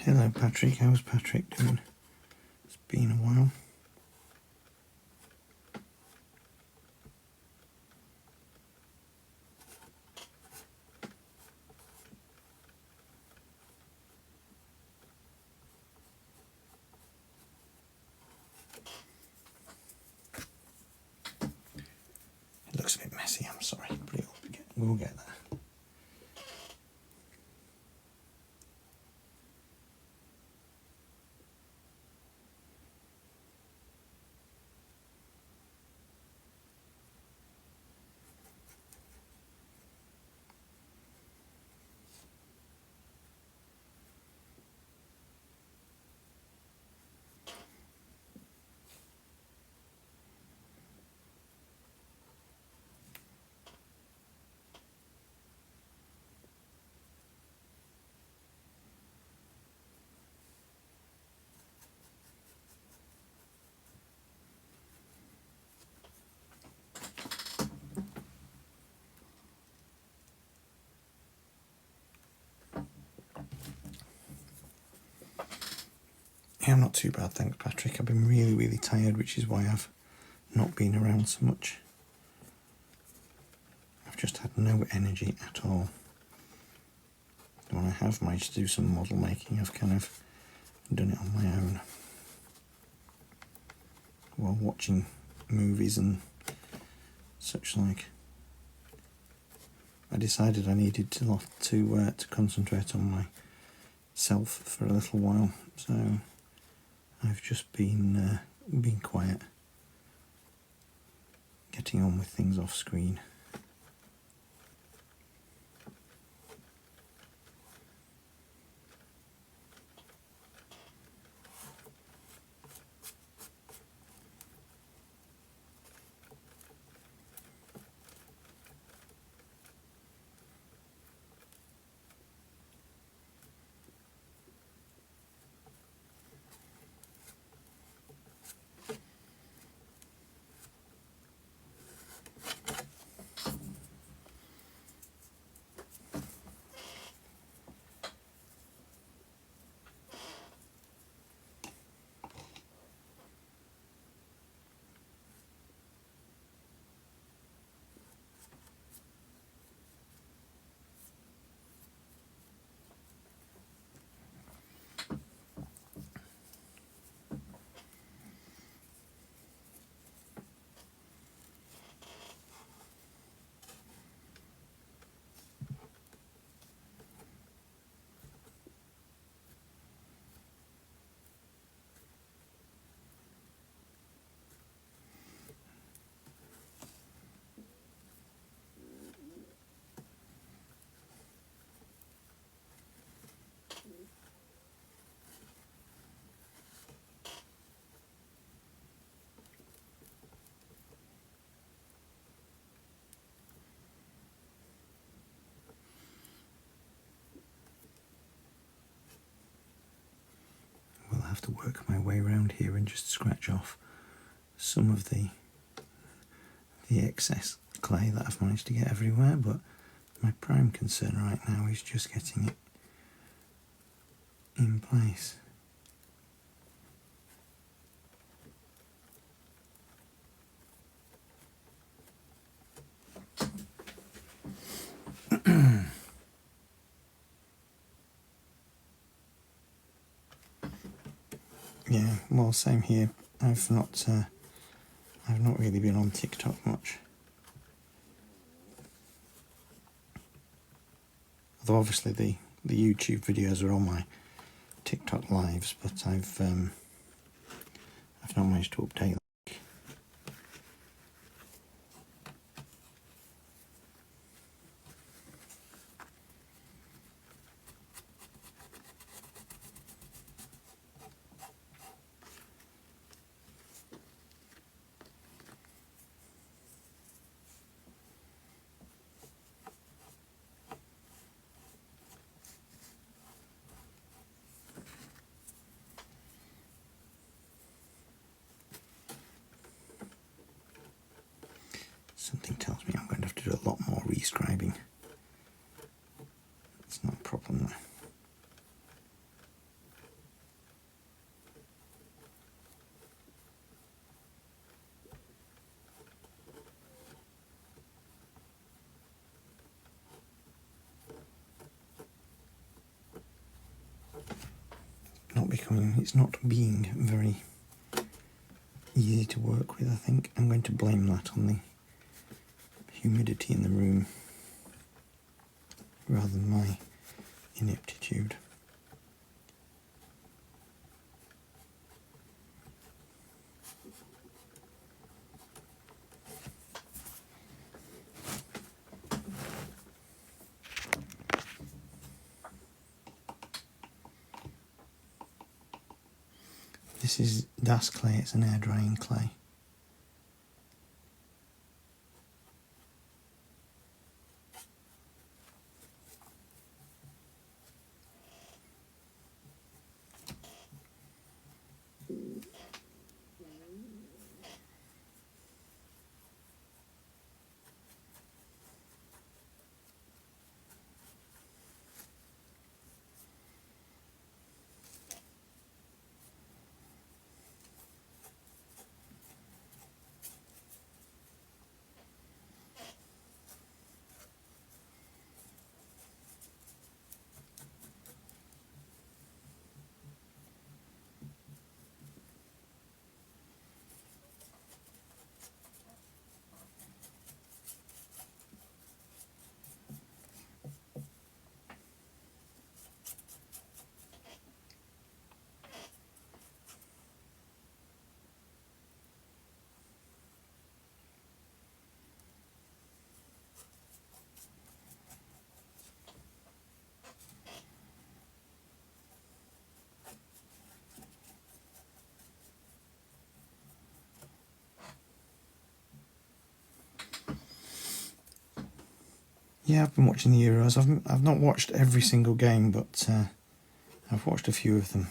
Hello Patrick, how's Patrick doing? It's been a while. It looks a bit messy, I'm sorry, but we'll get there. Yeah, I'm not too bad, thanks Patrick. I've been really tired, which is why I've not been around so much. I've just had no energy at all. When I have managed to do some model making, I've kind of done it on my own while watching movies and such like. I decided I needed to concentrate on myself for a little while, so I've just been quiet, getting on with things off screen. Have to work my way around here and just scratch off some of the excess clay that I've managed to get everywhere, but my prime concern right now is just getting it in place. Yeah, well, same here. I've not really been on TikTok much. Although obviously the YouTube videos are on my TikTok lives, but I've not managed to update them. Something tells me I'm going to have to do a lot more rescribing. It's not a problem though. It's not being very easy to work with, I think. I'm going to blame that on the humidity in the room rather than my ineptitude. This is Das clay, it's an air drying clay. Yeah, I've been watching the Euros. I've not watched every single game, but I've watched a few of them.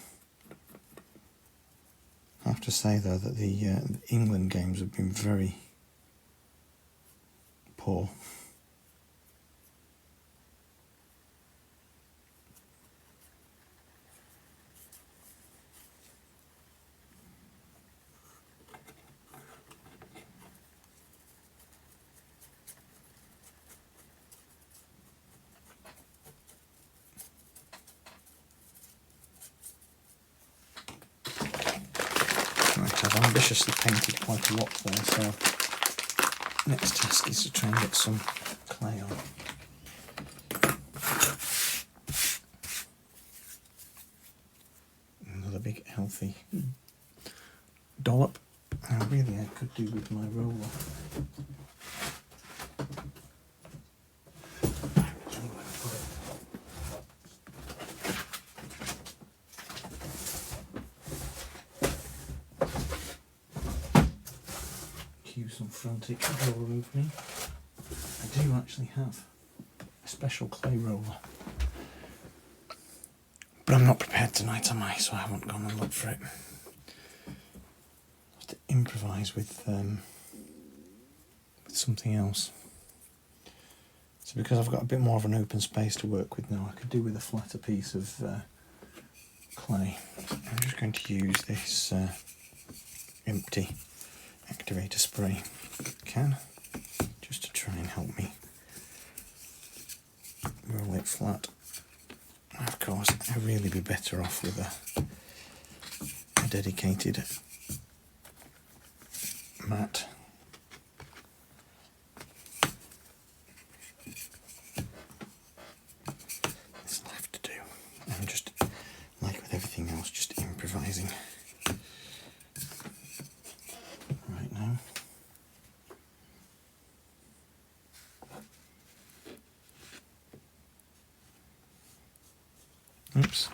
I have to say though that the England games have been very poor. I've ambitiously painted quite a lot there, so next task is to try and get some clay on. Another big healthy dollop. Now really I could do with my roller. Cue some frantic roller movement. I do actually have a special clay roller, but I'm not prepared tonight, am I? So I haven't gone and looked for it. I have to improvise with something else. So because I've got a bit more of an open space to work with now, I could do with a flatter piece of clay. I'm just going to use this empty activator spray can just to try and help me roll it flat. Of course, I'd really be better off with a dedicated mat. It's left to do. I'm just, like with everything else, just improvising right now. Oops.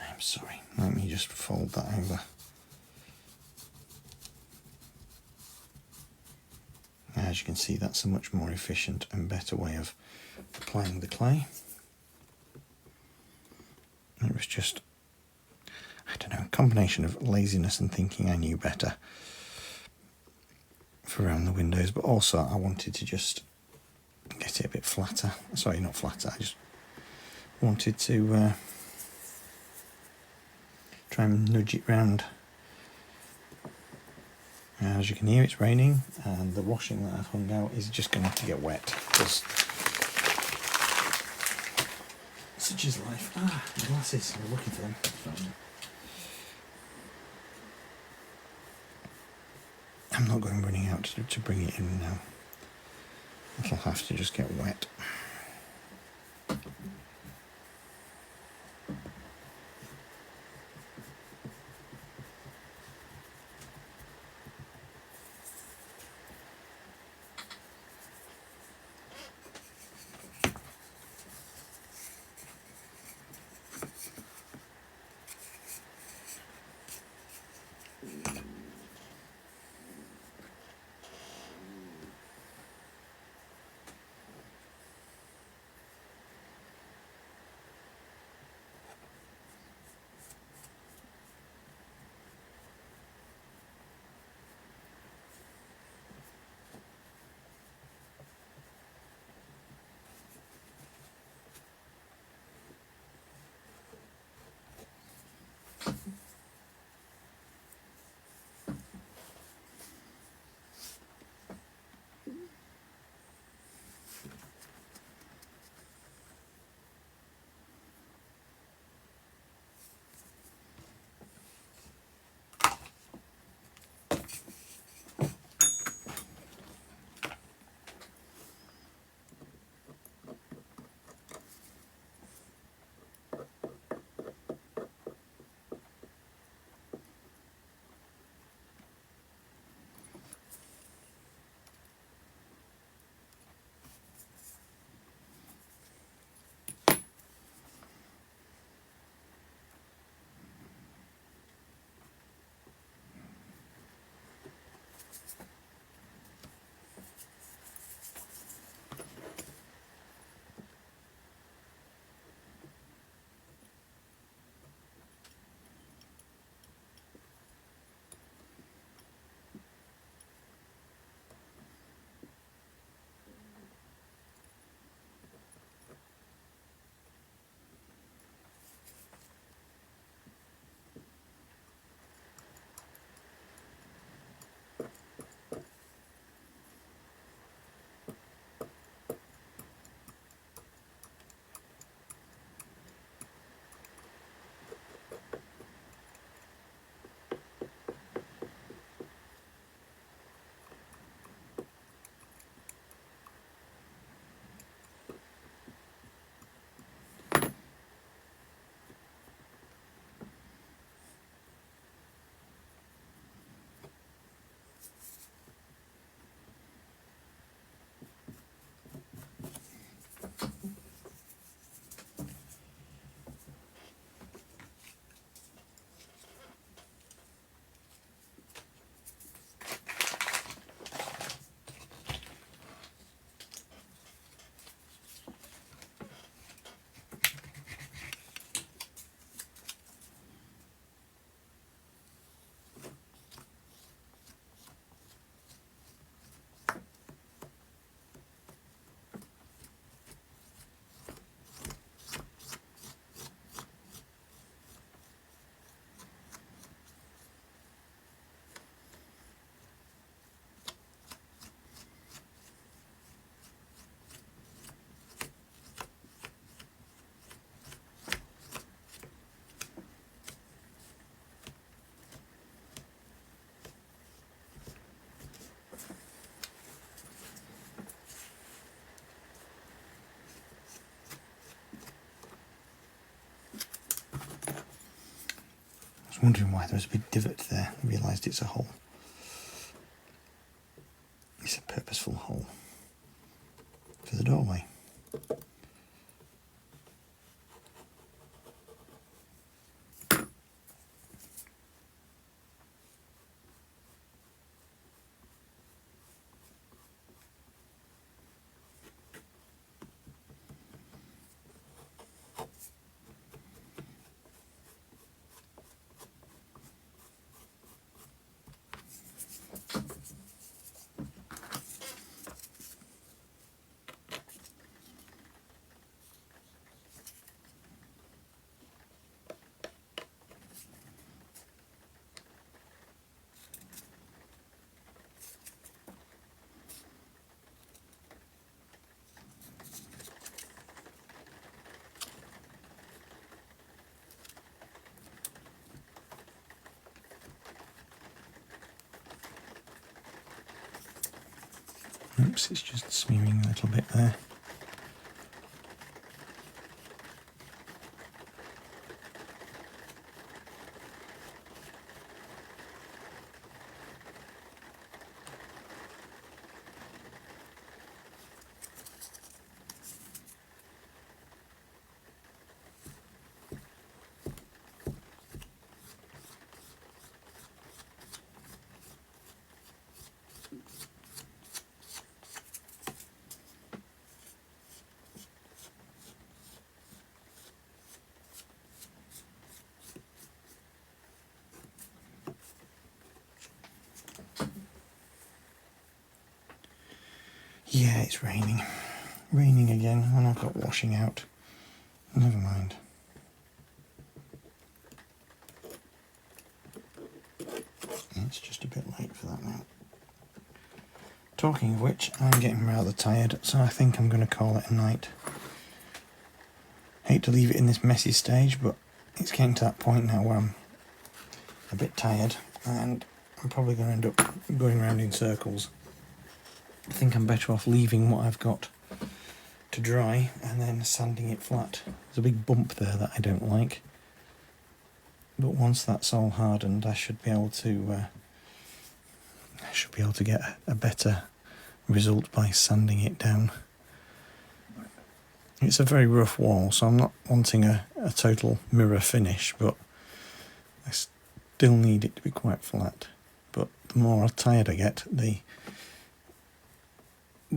I'm sorry. Let me just fold that over. As you can see, that's a much more efficient and better way of applying the clay. It was just, I don't know, a combination of laziness and thinking I knew better. for around the windows, but also I wanted to just get it a bit flatter. Sorry, not flatter, I just wanted to try and nudge it round. As you can hear, it's raining, and the washing that I've hung out is just going to have to get wet, because such is life. My glasses, I'm looking for them. I'm not going running out to bring it in now. It'll have to just get wet. I was wondering why there was a big divot there. I realised it's a hole. It's a purposeful hole for the doorway. Oops, it's just smearing a little bit there. Yeah, it's raining. Raining again, and I've got washing out. Never mind. It's just a bit late for that now. Talking of which, I'm getting rather tired, so I think I'm going to call it a night. Hate to leave it in this messy stage, but it's getting to that point now where I'm a bit tired, and I'm probably going to end up going around in circles. I think I'm better off leaving what I've got to dry and then sanding it flat. There's a big bump there that I don't like, but once that's all hardened, I should be able to get a better result by sanding it down. It's a very rough wall, so I'm not wanting a total mirror finish, but I still need it to be quite flat. But the more tired I get, the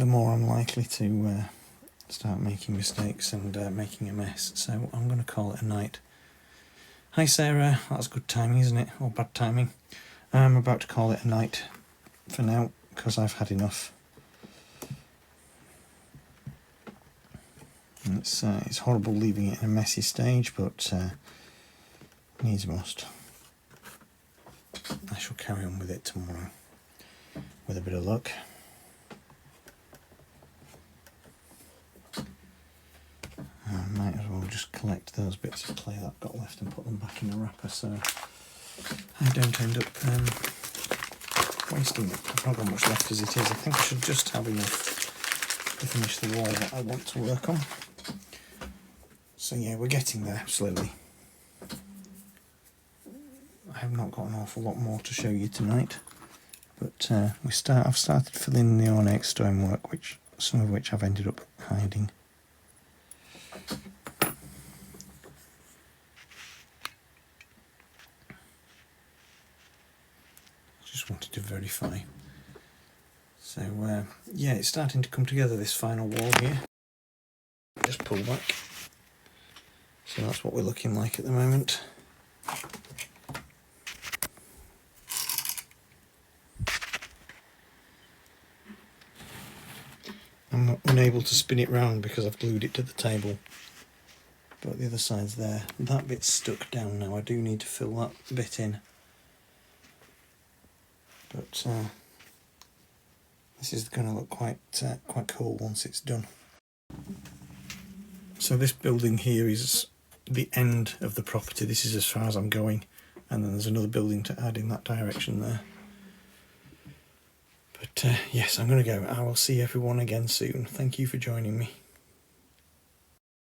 more I'm likely to start making mistakes and making a mess. So I'm going to call it a night. Hi Sarah, that's good timing, isn't it? Or bad timing. I'm about to call it a night for now, because I've had enough. It's horrible leaving it in a messy stage, but needs must. I shall carry on with it tomorrow, with a bit of luck. I might as well just collect those bits of clay that I've got left and put them back in a wrapper, so I don't end up wasting it. I've not got much left as it is. I think I should just have enough to finish the wall that I want to work on. So yeah, we're getting there slowly. I have not got an awful lot more to show you tonight, but I've started filling the ornate stonework, some of which I've ended up hiding. Just wanted to verify. So yeah, it's starting to come together, this final wall here. Just pull back. So that's what we're looking like at the moment. I'm unable to spin it round because I've glued it to the table, but the other side's there. That bit's stuck down now. I do need to fill that bit in, but this is going to look quite cool once it's done. So this building here is the end of the property. This is as far as I'm going, and then there's another building to add in that direction there. But yes, I'm going to go. I will see everyone again soon. Thank you for joining me.